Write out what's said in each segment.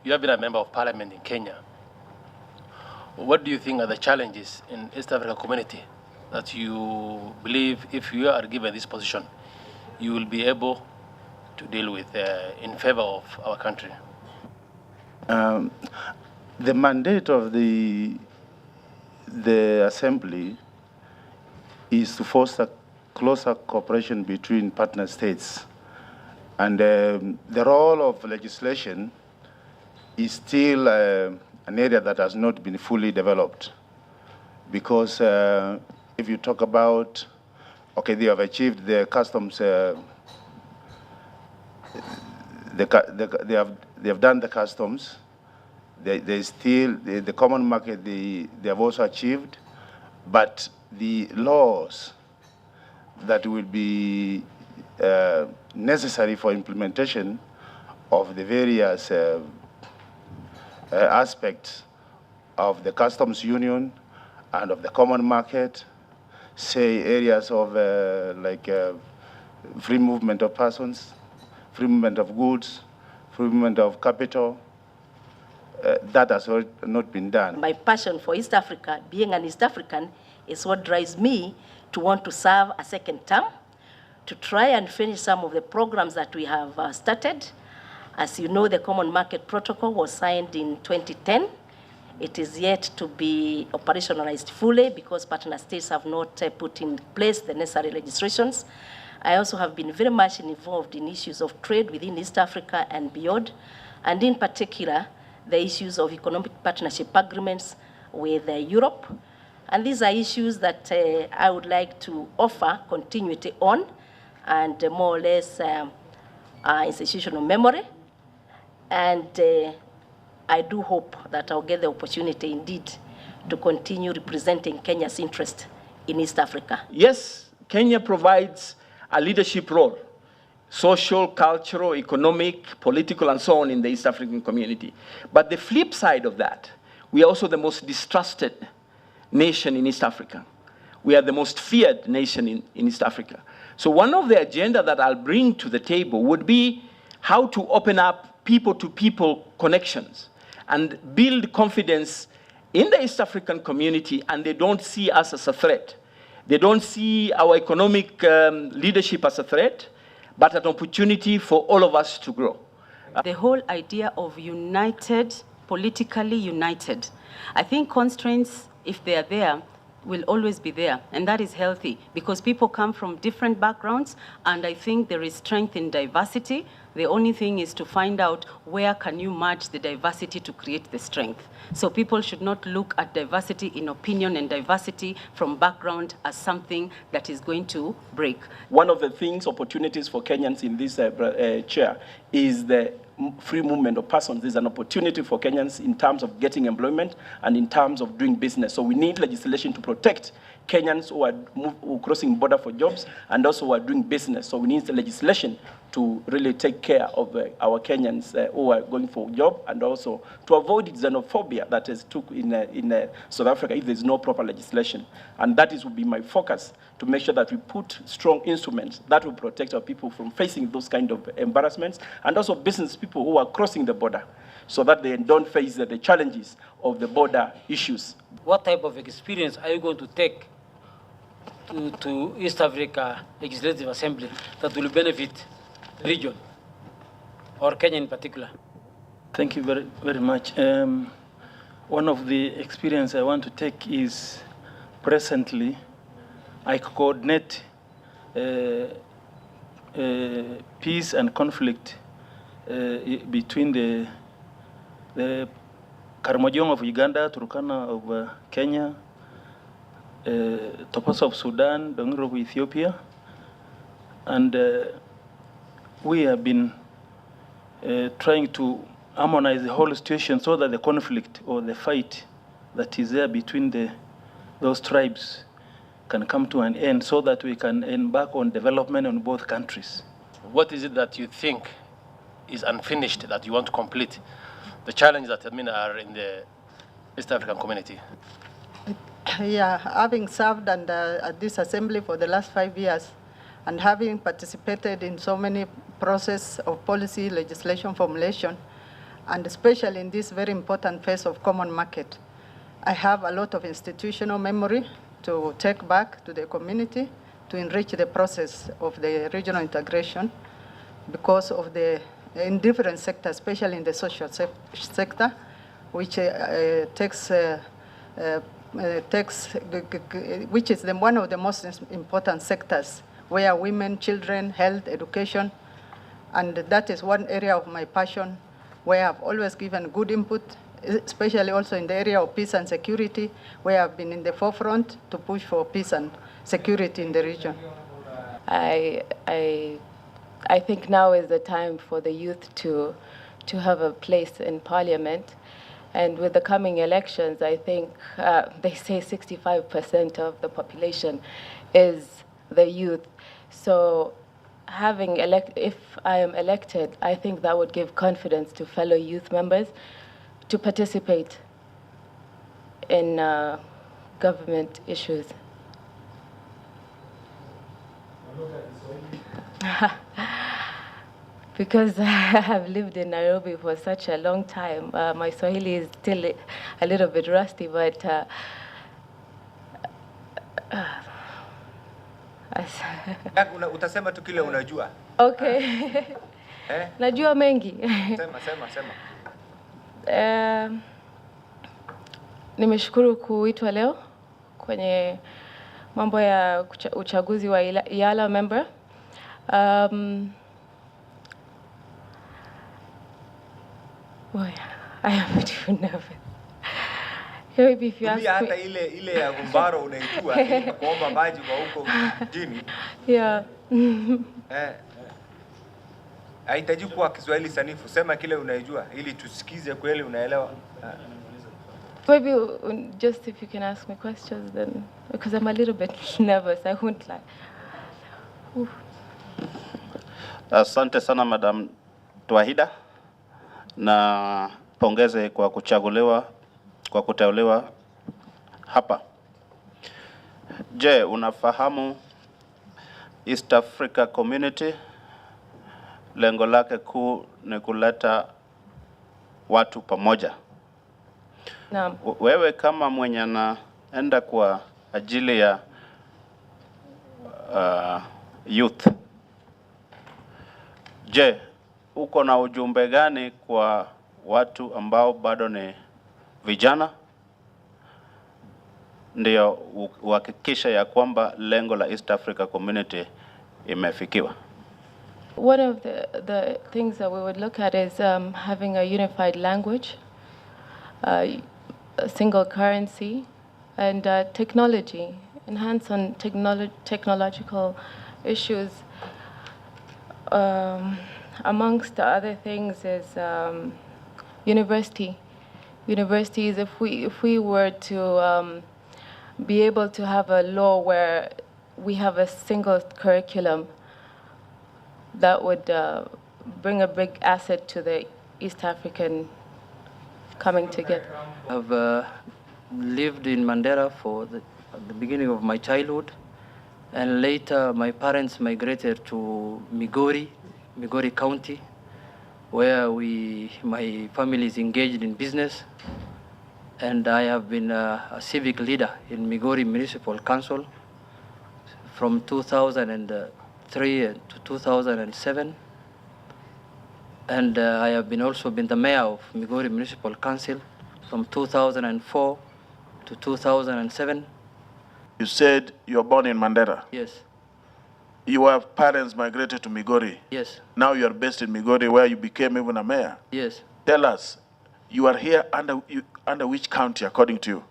you have been a member of parliament in Kenya. What do you think are the challenges in East African community that you believe if you are given this position, you will be able to deal with in favor of our country? The mandate of the Assembly is to foster closer cooperation between partner states. And the role of legislation is still an area that has not been fully developed. Because if you talk about, okay, they have achieved the customs, they have done the customs, they still, the common market, they have also achieved, but the laws that will be necessary for implementation of the various aspects of the customs union and of the common market, say areas of free movement of persons, free movement of goods, free movement of capital, that has not been done. My passion for East Africa, being an East African, is what drives me to want to serve a second term, to try and finish some of the programs that we have started. As you know, the Common Market Protocol was signed in 2010. It is yet to be operationalized fully because partner states have not put in place the necessary legislations. I also have been very much involved in issues of trade within East Africa and beyond, and in particular, the issues of economic partnership agreements with Europe. And these are issues that I would like to offer continuity on and more or less institutional memory. And I do hope that I'll get the opportunity indeed to continue representing Kenya's interest in East Africa. Yes, Kenya provides a leadership role, social, cultural, economic, political, and so on in the East African community. But the flip side of that, we are also the most distrusted nation in East Africa. We are the most feared nation in East Africa. So one of the agenda that I'll bring to the table would be how to open up people-to-people connections and build confidence in the East African community, and they don't see us as a threat. They don't see our economic leadership as a threat, but an opportunity for all of us to grow. The whole idea of united, politically united. I think constraints, if they are there, will always be there, and that is healthy because people come from different backgrounds, and I think there is strength in diversity. The only thing is to find out where can you merge the diversity to create the strength. So people should not look at diversity in opinion and diversity from background as something that is going to break. One of the things, opportunities for Kenyans in this chair is the free movement of persons. There's an opportunity for Kenyans in terms of getting employment and in terms of doing business. So we need legislation to protect Kenyans who are crossing border for jobs and also who are doing business. So we need the legislation to really take care of our Kenyans who are going for a job, and also to avoid xenophobia that is took in South Africa if there's no proper legislation. And that will be my focus, to make sure that we put strong instruments that will protect our people from facing those kind of embarrassments, and also business people who are crossing the border, so that they don't face the challenges of the border issues. What type of experience are you going to take to East Africa Legislative Assembly that will benefit the region, or Kenya in particular? Thank you very, very much. One of the experience I want to take is presently I coordinate peace and conflict between the Karamojong of Uganda, Turkana of Kenya, Topaso of Sudan, Dongiro of Ethiopia, and we have been trying to harmonize the whole situation so that the conflict or the fight that is there between those tribes can come to an end, so that we can embark on development on both countries. What is it that you think is unfinished that you want to complete? The challenges that are in the East African community? Yeah, having served at this assembly for the last 5 years and having participated in so many process of policy legislation formulation, and especially in this very important phase of common market. I have a lot of institutional memory to take back to the community to enrich the process of the regional integration because of the in different sectors, especially in the social sector, which which is one of the most important sectors where women, children, health, education, and that is one area of my passion where I've always given good input, especially also in the area of peace and security, where I've been in the forefront to push for peace and security in the region. I think now is the time for the youth to have a place in parliament. And with the coming elections, I think they say 65% of the population is the youth. So if I am elected, I think that would give confidence to fellow youth members to participate in government issues. Because I have lived in Nairobi for such a long time, my Swahili is still a little bit rusty, but utasema tu kile unajua. Okay. Najua mengi. Sema. Nimeshukuru kuitwa leo kwenye mambo ya uchaguzi wa Yala member. Boy, I am too nervous. Maybe if you ask me... hata ile ya Gumbaro unaijua kuomba maji kwa huko mjini. Yeah. Haitaji kuwa Kiswahili sanifu. Sema kile unaijua ili tusikize kweli unaelewa. Maybe just if you can ask me questions then, because I'm a little bit nervous, I won't lie. Asante sana Madam Twahida, na pongeze kwa kuteuliwa hapa. Je, unafahamu East Africa Community lengo lake kuu ni kuleta watu pamoja? Naam. Wewe kama mwenye anaenda kwa ajili ya youth, je, uko na ujumbe gani kwa watu ambao bado ni vijana ndio uhakikisha ya kwamba lengo la East Africa Community imefikiwa? One of the things that we would look at is having a unified language, a single currency, and technology, enhance on technological issues. Amongst the other things is universities. If we were to be able to have a law where we have a single curriculum, that would bring a big asset to the East African coming together. I've lived in Mandera at the beginning of my childhood, and later my parents migrated to Migori County, where my family is engaged in business, and I have been a civic leader in Migori Municipal Council from 2003 to 2007, and I have also been the mayor of Migori Municipal Council from 2004 to 2007. You said you were born in Mandera? Yes. Your parents migrated to Migori? Yes. Now you are based in Migori, where you became even a mayor? Yes. Tell us, you are here under which county, according to you?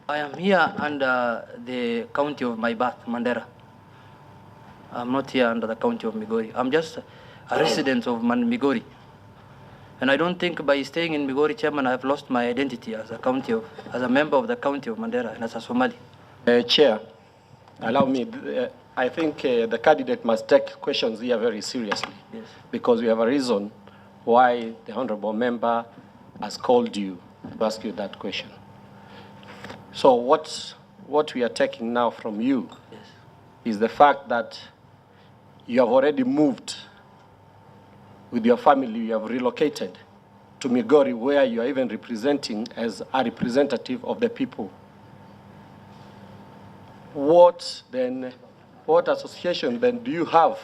I am here under the county of my birth, Mandera. I'm not here under the county of Migori. I'm just a resident of Migori. And I don't think by staying in Migori, Chairman, I've lost my identity as a member of the county of Mandera and as a Somali. Chair, allow me. I think the candidate must take questions here very seriously. Yes. Because we have a reason why the honorable member has called you to ask you that question. So what we are taking now from you is the fact that you have already moved with your family, you have relocated to Migori, where you are even representing as a representative of the people. What association then do you have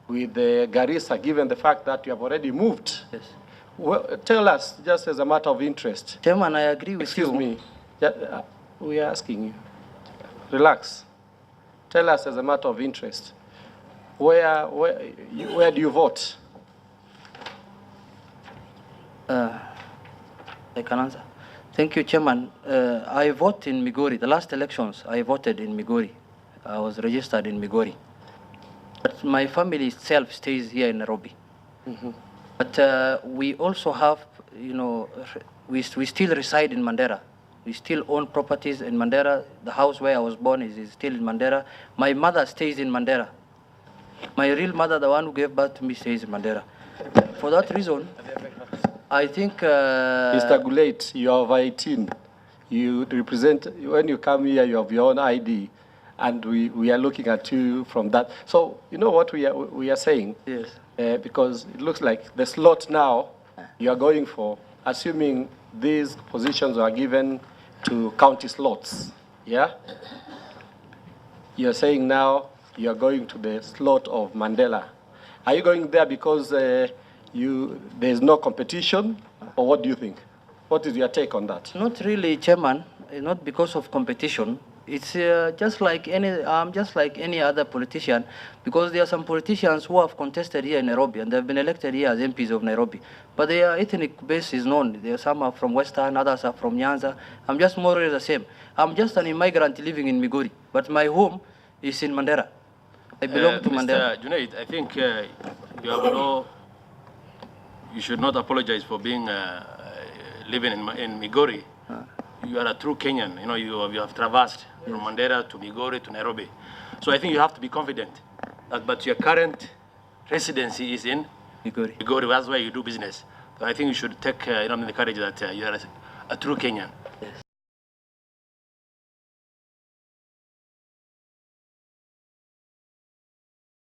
with Garissa, given the fact that you have already moved? Yes. Well, tell us, just as a matter of interest. Chairman, I agree with you. Excuse me. We are asking you. Relax. Tell us, as a matter of interest, where do you vote? I can answer. Thank you, Chairman. I vote in Migori. The last elections, I voted in Migori. I was registered in Migori. But my family itself stays here in Nairobi. Mm-hmm. But we also have, you know, we still reside in Mandera. We still own properties in Mandera. The house where I was born is still in Mandera. My mother stays in Mandera. My real mother, the one who gave birth to me, stays in Mandera. For that reason, I think... Mr. Gulate, you are over 18. You represent, when you come here, you have your own ID, and we are looking at you from that. So, you know what we are saying? Yes. Because it looks like the slot now you are going for, assuming these positions are given to county slots, yeah? You're saying now you are going to the slot of Mandela. Are you going there because there's no competition, or what do you think? What is your take on that? Not really, Chairman. Not because of competition. It's just like any other politician, because there are some politicians who have contested here in Nairobi, and they've been elected here as MPs of Nairobi. But their ethnic base is known. Some are from Western, others are from Nyanza. I'm just more or less the same. I'm just an immigrant living in Migori, but my home is in Mandera. I belong to Mandera. Mr. Junet, I think you should not apologize for being living in Migori. You are a true Kenyan. You know, you have traversed from Mandera to Migori to Nairobi. So I think you have to be confident but your current residency is in Migori. That's where you do business. So I think you should take the courage that you are a true Kenyan.